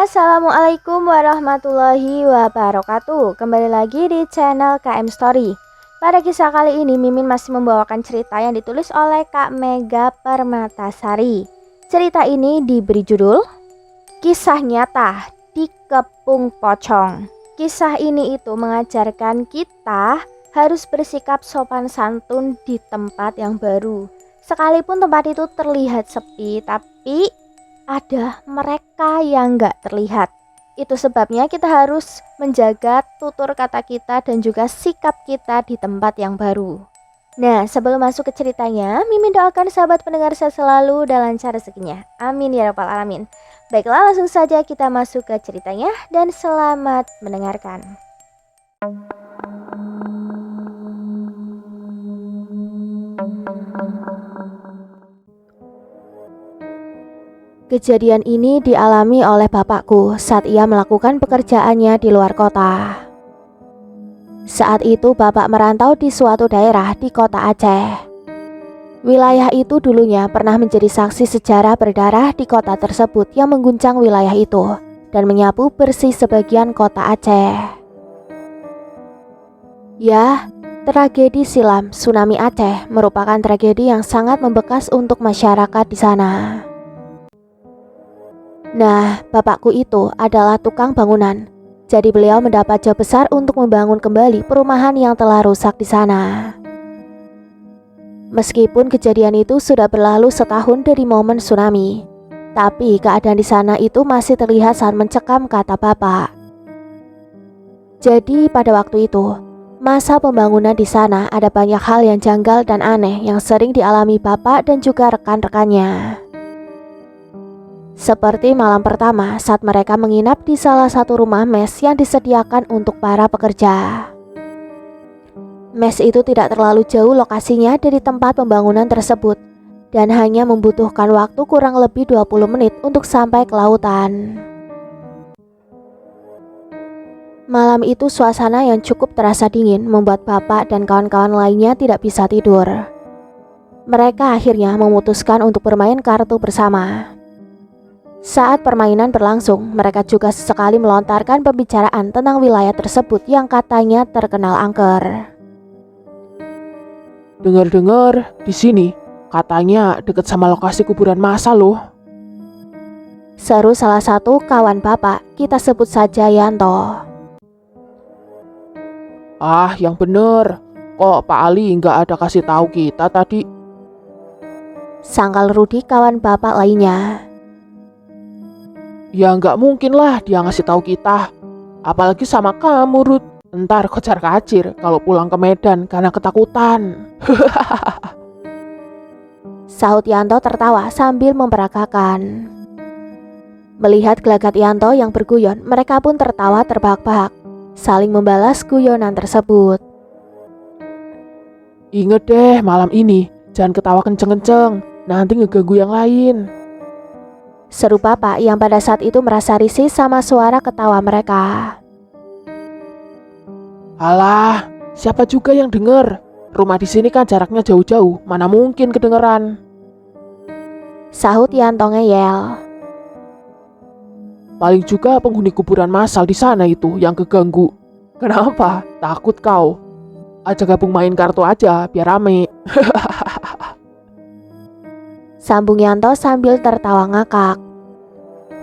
Assalamualaikum warahmatullahi wabarakatuh. Kembali lagi di channel KM Story. Pada kisah kali ini Mimin masih membawakan cerita yang ditulis oleh Kak Mega Permatasari. Cerita ini diberi judul Kisah Nyata di Kepung Pocong. Kisah ini itu mengajarkan kita harus bersikap sopan santun di tempat yang baru. Sekalipun tempat itu terlihat sepi, tapi ada mereka yang gak terlihat. Itu sebabnya kita harus menjaga tutur kata kita dan juga sikap kita di tempat yang baru. Nah, sebelum masuk ke ceritanya, Mimin doakan sahabat pendengar saya selalu dan lancar rezekinya. Amin ya rabbal alamin. Baiklah, langsung saja kita masuk ke ceritanya dan selamat mendengarkan. Kejadian ini dialami oleh bapakku saat ia melakukan pekerjaannya di luar kota. Saat itu bapak merantau di suatu daerah di kota Aceh. Wilayah itu dulunya pernah menjadi saksi sejarah berdarah di kota tersebut yang mengguncang wilayah itu dan menyapu bersih sebagian kota Aceh. Ya, tragedi silam tsunami Aceh merupakan tragedi yang sangat membekas untuk masyarakat di sana. Nah, bapakku itu adalah tukang bangunan. Jadi beliau mendapat job besar untuk membangun kembali perumahan yang telah rusak di sana. Meskipun kejadian itu sudah berlalu setahun dari momen tsunami, tapi keadaan di sana itu masih terlihat sangat mencekam, kata bapak. Jadi pada waktu itu, masa pembangunan di sana ada banyak hal yang janggal dan aneh yang sering dialami bapak dan juga rekan-rekannya. Seperti malam pertama saat mereka menginap di salah satu rumah mes yang disediakan untuk para pekerja. Mes itu tidak terlalu jauh lokasinya dari tempat pembangunan tersebut dan hanya membutuhkan waktu kurang lebih 20 menit untuk sampai ke lautan. Malam itu suasana yang cukup terasa dingin membuat bapak dan kawan-kawan lainnya tidak bisa tidur. Mereka akhirnya memutuskan untuk bermain kartu bersama. Saat permainan berlangsung, mereka juga sesekali melontarkan pembicaraan tentang wilayah tersebut yang katanya terkenal angker. Dengar-dengar di sini katanya dekat sama lokasi kuburan massal loh. Seru salah satu kawan bapak, kita sebut saja Yanto. Ah, yang bener. Kok Pak Ali nggak ada kasih tahu kita tadi? Sangkal Rudi kawan bapak lainnya. Ya nggak mungkin lah dia ngasih tahu kita. Apalagi sama kamu, Ruth. Ntar kocar-kacir kalau pulang ke Medan karena ketakutan. Sahut Yanto tertawa sambil memperagakan. Melihat gelagat Yanto yang berguyon, mereka pun tertawa terbahak-bahak, saling membalas guyonan tersebut. Ingat deh malam ini, jangan ketawa kenceng-kenceng, nanti ngeganggu yang lain. Seru bapak yang pada saat itu merasa risih sama suara ketawa mereka. Alah, siapa juga yang denger? Rumah di sini kan jaraknya jauh-jauh, mana mungkin kedengeran? Sahut Yanto ngeyel. Paling juga penghuni kuburan massal di sana itu yang keganggu. Kenapa? Takut kau? Ajak gabung main kartu aja biar rame. Sambung Yanto sambil tertawa ngakak.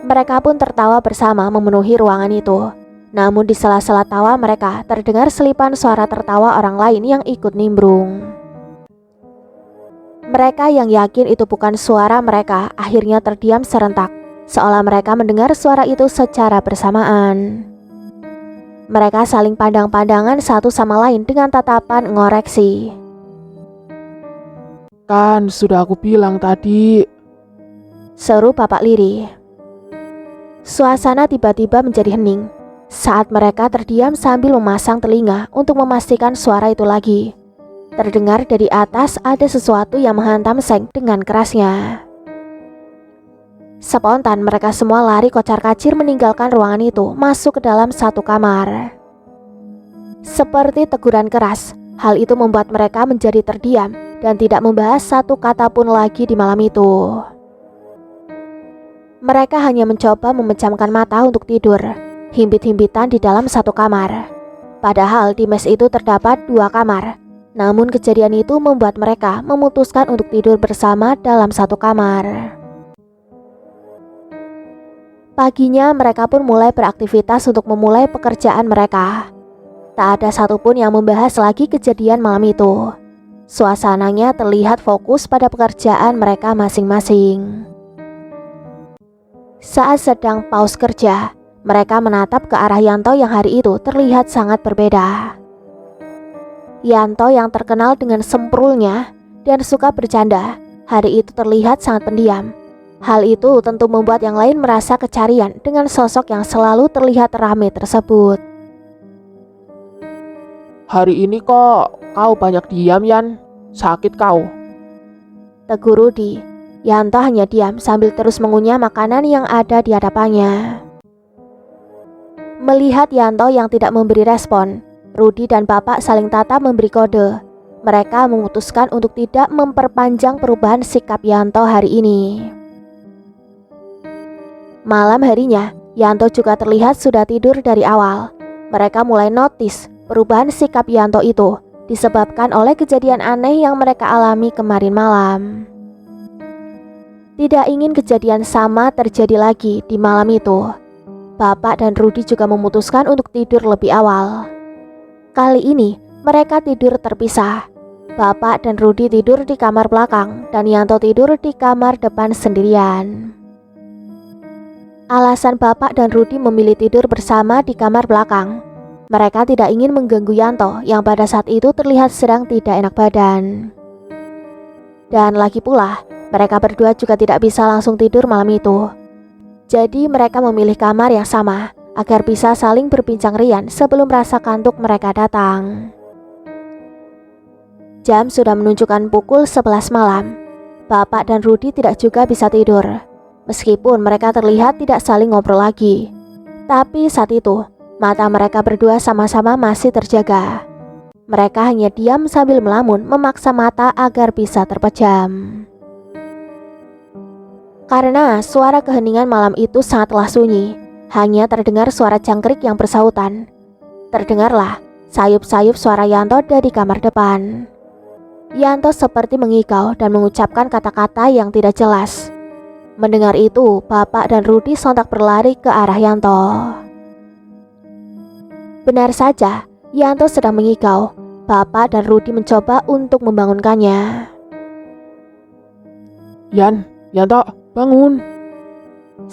Mereka pun tertawa bersama memenuhi ruangan itu. Namun di sela-sela tawa mereka terdengar selipan suara tertawa orang lain yang ikut nimbrung. Mereka yang yakin itu bukan suara mereka akhirnya terdiam serentak, seolah mereka mendengar suara itu secara bersamaan. Mereka saling pandang-pandangan satu sama lain dengan tatapan ngoreksi. Kan sudah aku bilang tadi. Seru Bapak Liri. Suasana tiba-tiba menjadi hening saat mereka terdiam sambil memasang telinga untuk memastikan suara itu lagi. Terdengar dari atas ada sesuatu yang menghantam seng dengan kerasnya. Spontan mereka semua lari kocar-kacir meninggalkan ruangan itu, masuk ke dalam satu kamar. Seperti teguran keras, hal itu membuat mereka menjadi terdiam dan tidak membahas satu kata pun lagi di malam itu. Mereka hanya mencoba memejamkan mata untuk tidur, himpit-himpitan di dalam satu kamar. Padahal di mes itu terdapat 2 kamar. Namun kejadian itu membuat mereka memutuskan untuk tidur bersama dalam satu kamar. Paginya mereka pun mulai beraktivitas untuk memulai pekerjaan mereka. Tak ada satupun yang membahas lagi kejadian malam itu. Suasananya terlihat fokus pada pekerjaan mereka masing-masing. Saat sedang pause kerja, mereka menatap ke arah Yanto yang hari itu terlihat sangat berbeda. Yanto yang terkenal dengan semprulnya dan suka bercanda, hari itu terlihat sangat pendiam. Hal itu tentu membuat yang lain merasa kecarian dengan sosok yang selalu terlihat ramai tersebut. Hari ini kok kau banyak diam, Yan? Sakit kau? Tegur Rudi. Yanto hanya diam sambil terus mengunyah makanan yang ada di hadapannya. Melihat Yanto yang tidak memberi respon, Rudi dan Bapak saling tatap memberi kode. Mereka memutuskan untuk tidak memperpanjang perubahan sikap Yanto hari ini. Malam harinya, Yanto juga terlihat sudah tidur dari awal. Mereka mulai notice perubahan sikap Yanto itu disebabkan oleh kejadian aneh yang mereka alami kemarin malam. Tidak ingin kejadian sama terjadi lagi di malam itu, Bapak dan Rudi juga memutuskan untuk tidur lebih awal. Kali ini mereka tidur terpisah. Bapak dan Rudi tidur di kamar belakang dan Yanto tidur di kamar depan sendirian. Alasan Bapak dan Rudi memilih tidur bersama di kamar belakang, mereka tidak ingin mengganggu Yanto yang pada saat itu terlihat sedang tidak enak badan. Dan lagi pula, mereka berdua juga tidak bisa langsung tidur malam itu. Jadi mereka memilih kamar yang sama agar bisa saling berbincang riang sebelum rasa kantuk mereka datang. Jam sudah menunjukkan pukul 11 malam. Bapak dan Rudi tidak juga bisa tidur. Meskipun mereka terlihat tidak saling ngobrol lagi, tapi saat itu mata mereka berdua sama-sama masih terjaga. Mereka hanya diam sambil melamun memaksa mata agar bisa terpejam. Karena suara keheningan malam itu sangatlah sunyi, hanya terdengar suara jangkrik yang bersautan. Terdengarlah sayup-sayup suara Yanto dari kamar depan. Yanto seperti mengigau dan mengucapkan kata-kata yang tidak jelas. Mendengar itu, Bapak dan Rudi sontak berlari ke arah Yanto. Benar saja, Yanto sedang mengigau. Bapak dan Rudi mencoba untuk membangunkannya. Yanto, bangun.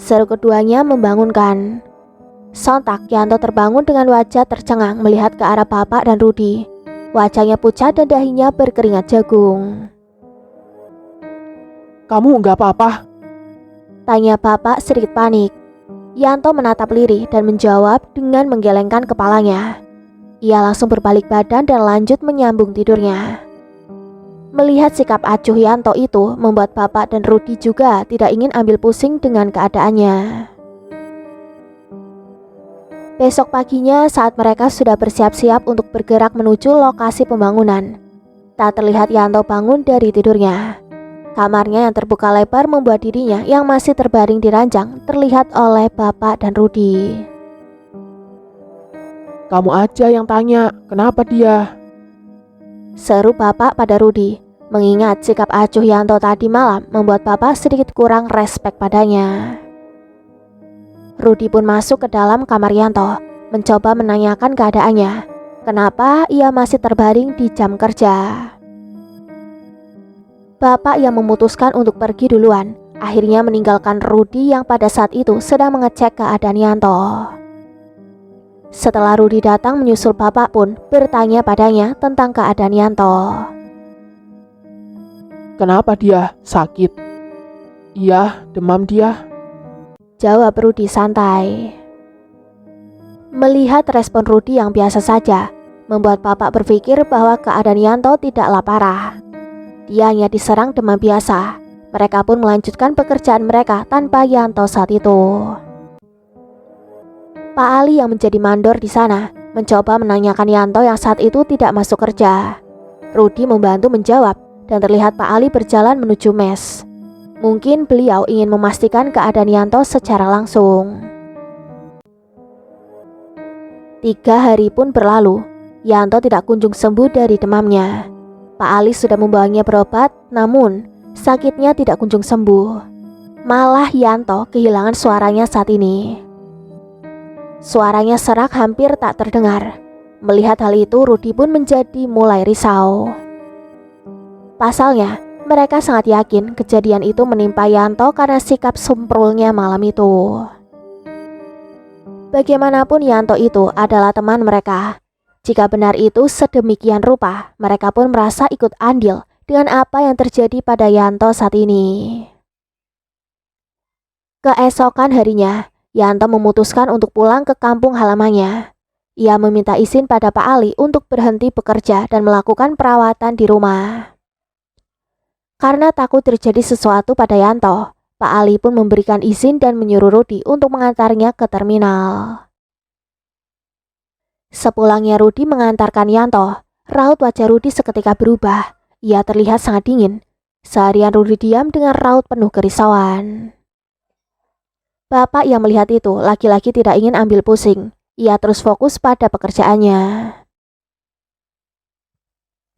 Seru keduanya membangunkan. Sontak Yanto terbangun dengan wajah tercengang melihat ke arah Bapak dan Rudi. Wajahnya pucat dan dahinya berkeringat jagung. Kamu nggak apa-apa? Tanya Bapak sedikit panik. Yanto menatap lirih dan menjawab dengan menggelengkan kepalanya. Ia langsung berbalik badan dan lanjut menyambung tidurnya. Melihat sikap acuh Yanto itu membuat Bapak dan Rudi juga tidak ingin ambil pusing dengan keadaannya. Besok paginya saat mereka sudah bersiap-siap untuk bergerak menuju lokasi pembangunan, tak terlihat Yanto bangun dari tidurnya. Kamarnya yang terbuka lebar membuat dirinya yang masih terbaring di ranjang terlihat oleh Bapak dan Rudi. Kamu aja yang tanya, kenapa dia? Seru Bapak pada Rudi. Mengingat sikap acuh Yanto tadi malam membuat Bapak sedikit kurang respek padanya. Rudi pun masuk ke dalam kamar Yanto, mencoba menanyakan keadaannya. Kenapa ia masih terbaring di jam kerja? Bapak yang memutuskan untuk pergi duluan akhirnya meninggalkan Rudi yang pada saat itu sedang mengecek keadaan Yanto. Setelah Rudi datang menyusul, Bapak pun bertanya padanya tentang keadaan Yanto. Kenapa dia sakit? Iya, demam dia. Jawab Rudi santai. Melihat respon Rudi yang biasa saja, membuat Bapak berpikir bahwa keadaan Yanto tidaklah parah. Dia hanya diserang demam biasa. Mereka pun melanjutkan pekerjaan mereka tanpa Yanto saat itu. Pak Ali yang menjadi mandor di sana mencoba menanyakan Yanto yang saat itu tidak masuk kerja. Rudi membantu menjawab dan terlihat Pak Ali berjalan menuju mes. Mungkin beliau ingin memastikan keadaan Yanto secara langsung. 3 hari pun berlalu. Yanto tidak kunjung sembuh dari demamnya. Pak Ali sudah membawanya berobat, namun sakitnya tidak kunjung sembuh. Malah Yanto kehilangan suaranya saat ini. Suaranya serak hampir tak terdengar. Melihat hal itu, Rudi pun menjadi mulai risau. Pasalnya, mereka sangat yakin kejadian itu menimpa Yanto karena sikap semprulnya malam itu. Bagaimanapun Yanto itu adalah teman mereka. Jika benar itu sedemikian rupa, mereka pun merasa ikut andil dengan apa yang terjadi pada Yanto saat ini. Keesokan harinya, Yanto memutuskan untuk pulang ke kampung halamannya. Ia meminta izin pada Pak Ali untuk berhenti bekerja dan melakukan perawatan di rumah. Karena takut terjadi sesuatu pada Yanto, Pak Ali pun memberikan izin dan menyuruh Rudi untuk mengantarnya ke terminal. Sepulangnya Rudi mengantarkan Yanto, raut wajah Rudi seketika berubah. Ia terlihat sangat dingin. Seharian Rudi diam dengan raut penuh kerisauan. Bapak yang melihat itu laki-laki tidak ingin ambil pusing. Ia terus fokus pada pekerjaannya.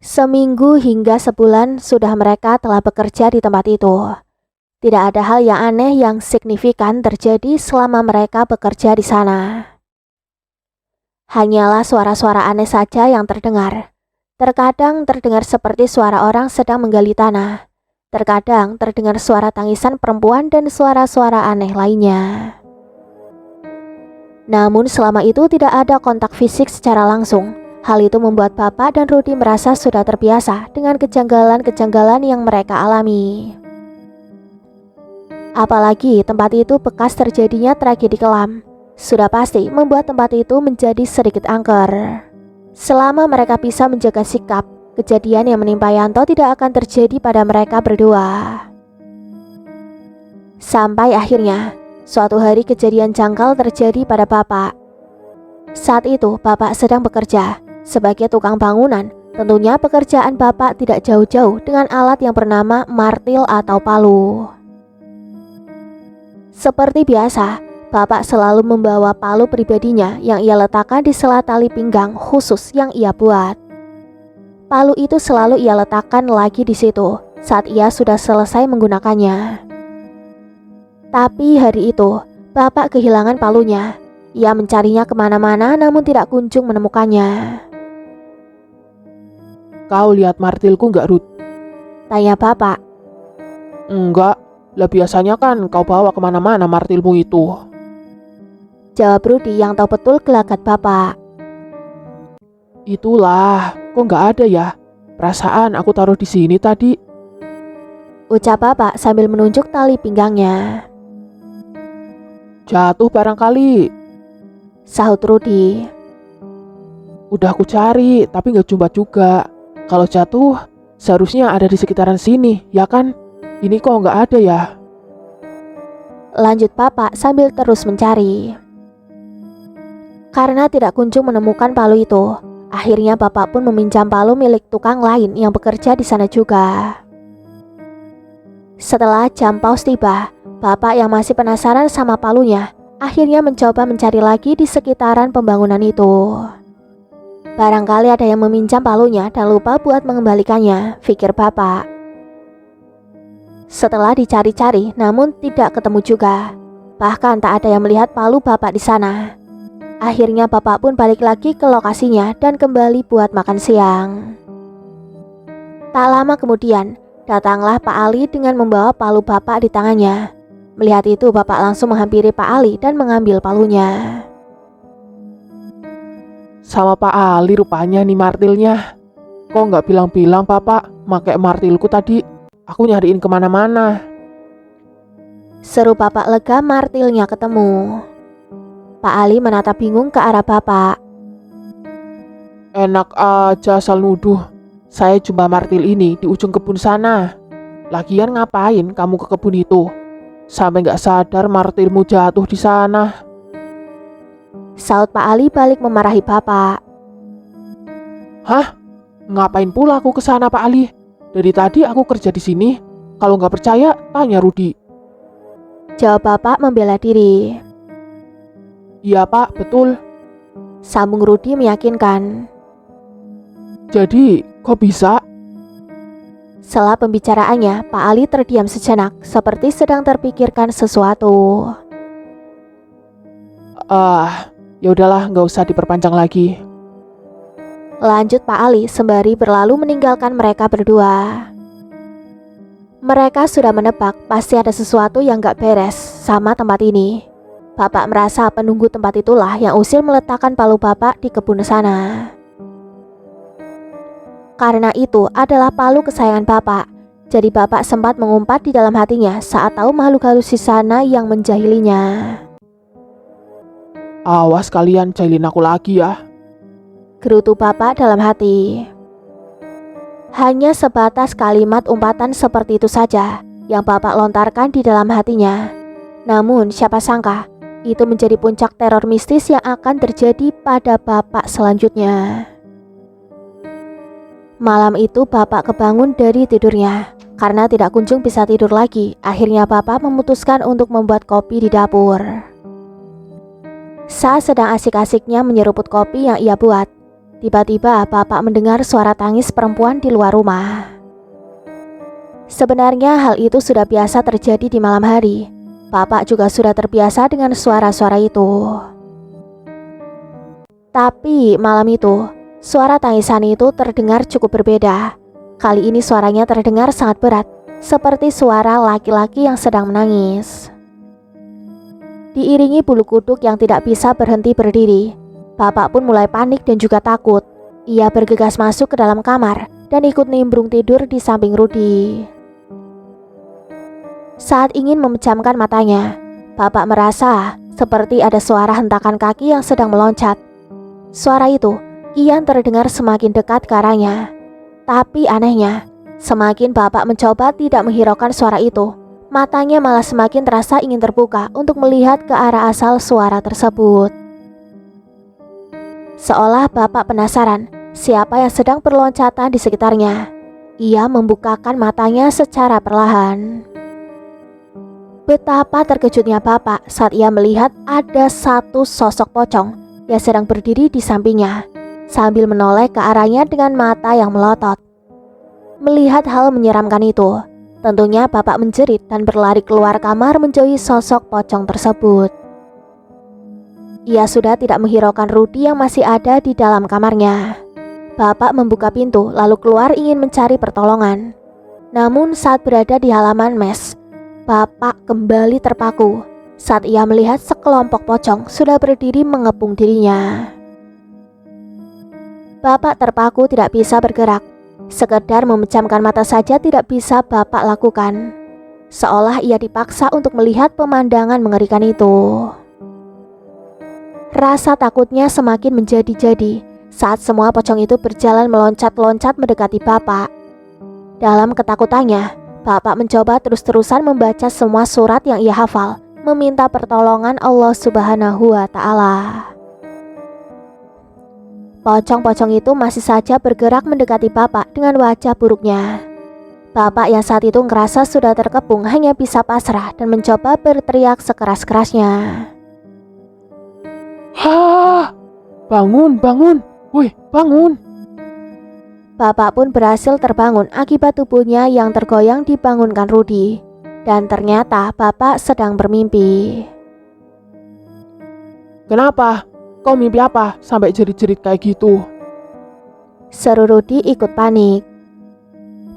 Seminggu hingga sebulan sudah mereka telah bekerja di tempat itu. Tidak ada hal yang aneh yang signifikan terjadi selama mereka bekerja di sana. Hanyalah suara-suara aneh saja yang terdengar. Terkadang terdengar seperti suara orang sedang menggali tanah. Terkadang terdengar suara tangisan perempuan dan suara-suara aneh lainnya. Namun selama itu tidak ada kontak fisik secara langsung. Hal itu membuat Bapak dan Rudi merasa sudah terbiasa dengan kejanggalan-kejanggalan yang mereka alami. Apalagi tempat itu bekas terjadinya tragedi kelam. Sudah pasti membuat tempat itu menjadi sedikit angker. Selama mereka bisa menjaga sikap, kejadian yang menimpa Yanto tidak akan terjadi pada mereka berdua. Sampai akhirnya, suatu hari kejadian jangkal terjadi pada Bapak. Saat itu Bapak sedang bekerja sebagai tukang bangunan. Tentunya pekerjaan Bapak tidak jauh-jauh dengan alat yang bernama martil atau palu. Seperti biasa, Bapak selalu membawa palu pribadinya yang ia letakkan di sela tali pinggang khusus yang ia buat. Palu itu selalu ia letakkan lagi di situ saat ia sudah selesai menggunakannya. Tapi hari itu, Bapak kehilangan palunya. Ia mencarinya kemana-mana namun tidak kunjung menemukannya. Kau lihat martilku nggak, Ruth? Tanya Bapak. Enggak, lah biasanya kan kau bawa kemana-mana martilmu itu. Jawab Rudi yang tahu betul gelagat Bapak. Itulah, kok nggak ada ya? Perasaan aku taruh di sini tadi. Ucap Bapak sambil menunjuk tali pinggangnya. Jatuh barangkali. Sahut Rudi. Udah aku cari, tapi nggak jumpa juga. Kalau jatuh, seharusnya ada di sekitaran sini, ya kan? Ini kok nggak ada ya? Lanjut Bapak sambil terus mencari. Karena tidak kunjung menemukan palu itu, akhirnya Bapak pun meminjam palu milik tukang lain yang bekerja di sana juga. Setelah jam paus tiba, Bapak yang masih penasaran sama palunya akhirnya mencoba mencari lagi di sekitaran pembangunan itu. Barangkali ada yang meminjam palunya dan lupa buat mengembalikannya, pikir Bapak. Setelah dicari-cari namun tidak ketemu juga. Bahkan tak ada yang melihat palu Bapak di sana. Akhirnya Bapak pun balik lagi ke lokasinya dan kembali buat makan siang. Tak lama kemudian, datanglah Pak Ali dengan membawa palu Bapak di tangannya. Melihat itu Bapak langsung menghampiri Pak Ali dan mengambil palunya. Sama Pak Ali rupanya nih martilnya. Kok nggak bilang-bilang Bapak pakai martilku tadi? Aku nyariin kemana-mana. Seru Bapak lega martilnya ketemu. Pak Ali menatap bingung ke arah Bapak. Enak aja asal nuduh. Saya jumpa martil ini di ujung kebun sana. Lagian ngapain kamu ke kebun itu? Sampai nggak sadar martilmu jatuh di sana. Saut Pak Ali balik memarahi Bapak. Hah? Ngapain pula aku ke sana Pak Ali? Dari tadi aku kerja di sini. Kalau nggak percaya, tanya Rudi. Jawab bapak membela diri. Iya Pak, betul. Sambung Rudi meyakinkan. Jadi, kok bisa? Setelah pembicaraannya, Pak Ali terdiam sejenak, seperti sedang terpikirkan sesuatu. Ya udahlah, nggak usah diperpanjang lagi. Lanjut Pak Ali sembari berlalu meninggalkan mereka berdua. Mereka sudah menebak pasti ada sesuatu yang gak beres sama tempat ini. Bapak merasa penunggu tempat itulah yang usil meletakkan palu bapak di kebun sana. Karena itu adalah palu kesayangan bapak. Jadi bapak sempat mengumpat di dalam hatinya saat tahu makhluk halus di sana yang menjahilinya. Awas kalian jahilin aku lagi ya. Gerutu bapak dalam hati. Hanya sebatas kalimat umpatan seperti itu saja yang bapak lontarkan di dalam hatinya. Namun siapa sangka itu menjadi puncak teror mistis yang akan terjadi pada bapak selanjutnya. Malam itu bapak kebangun dari tidurnya. Karena tidak kunjung bisa tidur lagi, akhirnya bapak memutuskan untuk membuat kopi di dapur. Saat sedang asik-asiknya menyeruput kopi yang ia buat, tiba-tiba bapak mendengar suara tangis perempuan di luar rumah. Sebenarnya hal itu sudah biasa terjadi di malam hari. Bapak juga sudah terbiasa dengan suara-suara itu. Tapi malam itu, suara tangisan itu terdengar cukup berbeda. Kali ini suaranya terdengar sangat berat, seperti suara laki-laki yang sedang menangis. Diiringi bulu kuduk yang tidak bisa berhenti berdiri, bapak pun mulai panik dan juga takut. Ia bergegas masuk ke dalam kamar dan ikut nimbrung tidur di samping Rudi. Saat ingin memejamkan matanya, bapak merasa seperti ada suara hentakan kaki yang sedang meloncat. Suara itu kian terdengar semakin dekat ke arahnya. Tapi anehnya, semakin bapak mencoba tidak menghiraukan suara itu, matanya malah semakin terasa ingin terbuka untuk melihat ke arah asal suara tersebut. Seolah bapak penasaran siapa yang sedang berloncatan di sekitarnya. Ia membukakan matanya secara perlahan. Betapa terkejutnya bapak saat ia melihat ada satu sosok pocong yang sedang berdiri di sampingnya, sambil menoleh ke arahnya dengan mata yang melotot. Melihat hal menyeramkan itu, tentunya bapak menjerit dan berlari keluar kamar menjauhi sosok pocong tersebut. Ia sudah tidak menghiraukan Rudi yang masih ada di dalam kamarnya. Bapak membuka pintu lalu keluar ingin mencari pertolongan. Namun saat berada di halaman mes, bapak kembali terpaku saat ia melihat sekelompok pocong sudah berdiri mengepung dirinya. Bapak terpaku tidak bisa bergerak. Sekedar memejamkan mata saja tidak bisa bapak lakukan. Seolah ia dipaksa untuk melihat pemandangan mengerikan itu. Rasa takutnya semakin menjadi-jadi saat semua pocong itu berjalan meloncat-loncat mendekati bapak. Dalam ketakutannya, bapak mencoba terus-terusan membaca semua surat yang ia hafal, meminta pertolongan Allah Subhanahu wa Ta'ala. Pocong-pocong itu masih saja bergerak mendekati bapak dengan wajah buruknya. Bapak yang saat itu ngerasa sudah terkepung hanya bisa pasrah dan mencoba berteriak sekeras-kerasnya. Hah! Bangun, bangun! Wih, bangun! Bapak pun berhasil terbangun akibat tubuhnya yang tergoyang dibangunkan Rudi. Dan ternyata bapak sedang bermimpi. Kenapa? Kau mimpi apa sampai jerit-jerit kayak gitu? Seru Rudi ikut panik.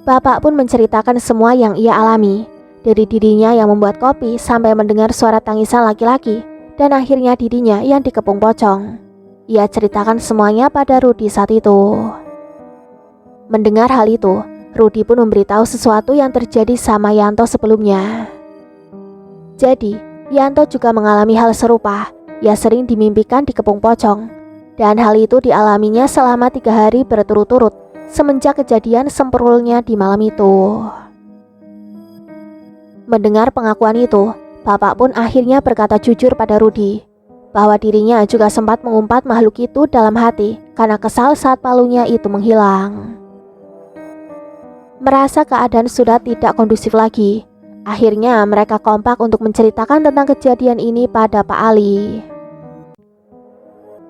Bapak pun menceritakan semua yang ia alami. Dari dirinya yang membuat kopi sampai mendengar suara tangisan laki-laki. Dan akhirnya dirinya yang dikepung pocong. Ia ceritakan semuanya pada Rudi saat itu. Mendengar hal itu, Rudi pun memberitahu sesuatu yang terjadi sama Yanto sebelumnya. Jadi, Yanto juga mengalami hal serupa. Ia sering dimimpikan dikepung pocong. Dan hal itu dialaminya selama 3 hari berturut-turut semenjak kejadian sempurulnya di malam itu. Mendengar pengakuan itu, bapak pun akhirnya berkata jujur pada Rudi bahwa dirinya juga sempat mengumpat makhluk itu dalam hati karena kesal saat palunya itu menghilang. Merasa keadaan sudah tidak kondusif lagi, akhirnya mereka kompak untuk menceritakan tentang kejadian ini pada Pak Ali.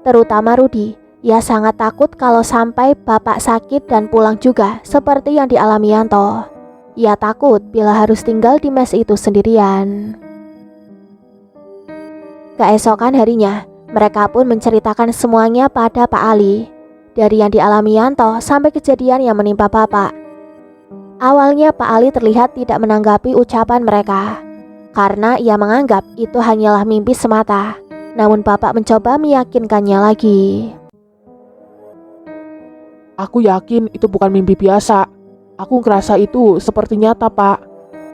Terutama Rudi, ia sangat takut kalau sampai bapak sakit dan pulang juga seperti yang dialami Yanto. Ia takut bila harus tinggal di mes itu sendirian. Keesokan harinya, mereka pun menceritakan semuanya pada Pak Ali. Dari yang dialami Yanto sampai kejadian yang menimpa bapak. Awalnya Pak Ali terlihat tidak menanggapi ucapan mereka, karena ia menganggap itu hanyalah mimpi semata. Namun bapak mencoba meyakinkannya lagi. Aku yakin itu bukan mimpi biasa. Aku ngerasa itu seperti nyata, Pak.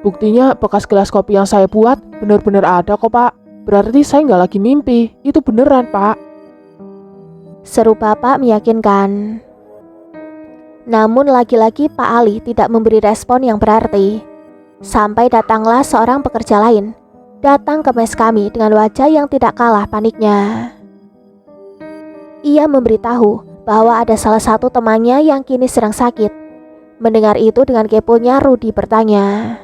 Buktinya bekas gelas kopi yang saya buat benar-benar ada kok, Pak. Berarti saya nggak lagi mimpi. Itu beneran, Pak. Seru bapak meyakinkan. Namun lagi-lagi Pak Ali tidak memberi respon yang berarti. Sampai datanglah seorang pekerja lain. Datang ke mes kami dengan wajah yang tidak kalah paniknya. Ia memberitahu bahwa ada salah satu temannya yang kini sedang sakit. Mendengar itu dengan keponya Rudi bertanya,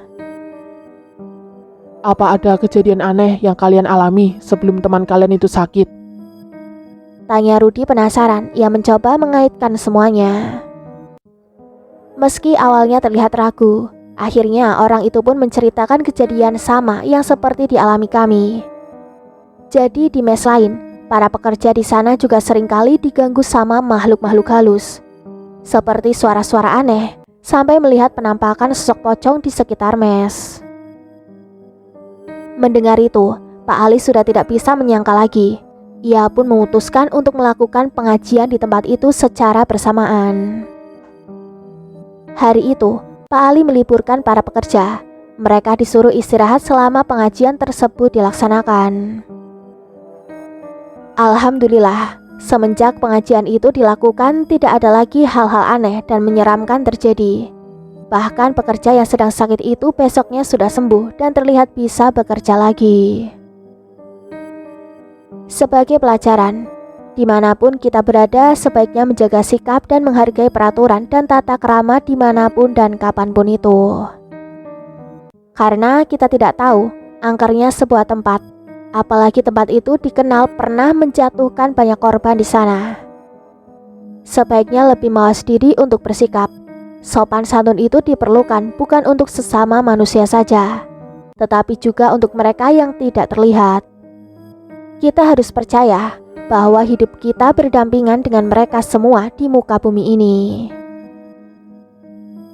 Apa ada kejadian aneh yang kalian alami sebelum teman kalian itu sakit? Tanya Rudi penasaran. Ia mencoba mengaitkan semuanya. Meski awalnya terlihat ragu, akhirnya orang itu pun menceritakan kejadian sama yang seperti dialami kami. Jadi di mes lain, para pekerja di sana juga seringkali diganggu sama makhluk-makhluk halus. Seperti suara-suara aneh, sampai melihat penampakan sosok pocong di sekitar mes. Mendengar itu, Pak Ali sudah tidak bisa menyangka lagi. Ia pun memutuskan untuk melakukan pengajian di tempat itu secara bersamaan. Hari itu, Pak Ali meliburkan para pekerja. Mereka disuruh istirahat selama pengajian tersebut dilaksanakan. Alhamdulillah, semenjak pengajian itu dilakukan, tidak ada lagi hal-hal aneh dan menyeramkan terjadi. Bahkan pekerja yang sedang sakit itu besoknya sudah sembuh dan terlihat bisa bekerja lagi. Sebagai pelajaran, dimanapun kita berada, sebaiknya menjaga sikap dan menghargai peraturan dan tata krama dimanapun dan kapanpun itu. Karena kita tidak tahu angkernya sebuah tempat, apalagi tempat itu dikenal pernah menjatuhkan banyak korban di sana. Sebaiknya lebih mawas diri untuk bersikap. Sopan santun itu diperlukan bukan untuk sesama manusia saja, tetapi juga untuk mereka yang tidak terlihat. Kita harus percaya bahwa hidup kita berdampingan dengan mereka semua di muka bumi ini.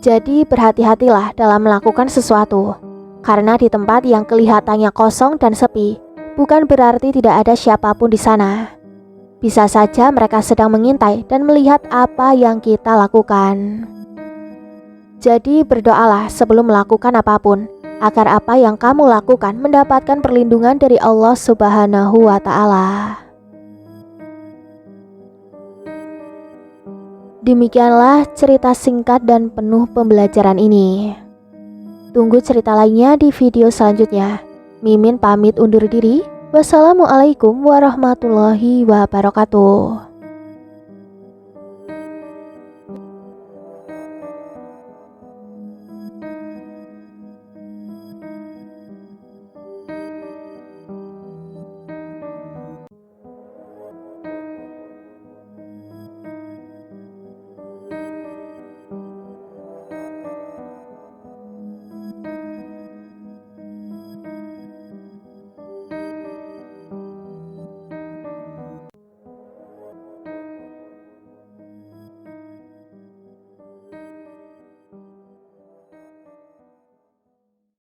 Jadi berhati-hatilah dalam melakukan sesuatu, karena di tempat yang kelihatannya kosong dan sepi, bukan berarti tidak ada siapapun di sana. Bisa saja mereka sedang mengintai dan melihat apa yang kita lakukan. Jadi berdoalah sebelum melakukan apapun, agar apa yang kamu lakukan mendapatkan perlindungan dari Allah Subhanahu wa Ta'ala. Demikianlah cerita singkat dan penuh pembelajaran ini. Tunggu cerita lainnya di video selanjutnya. Mimin pamit undur diri. Wassalamualaikum warahmatullahi wabarakatuh.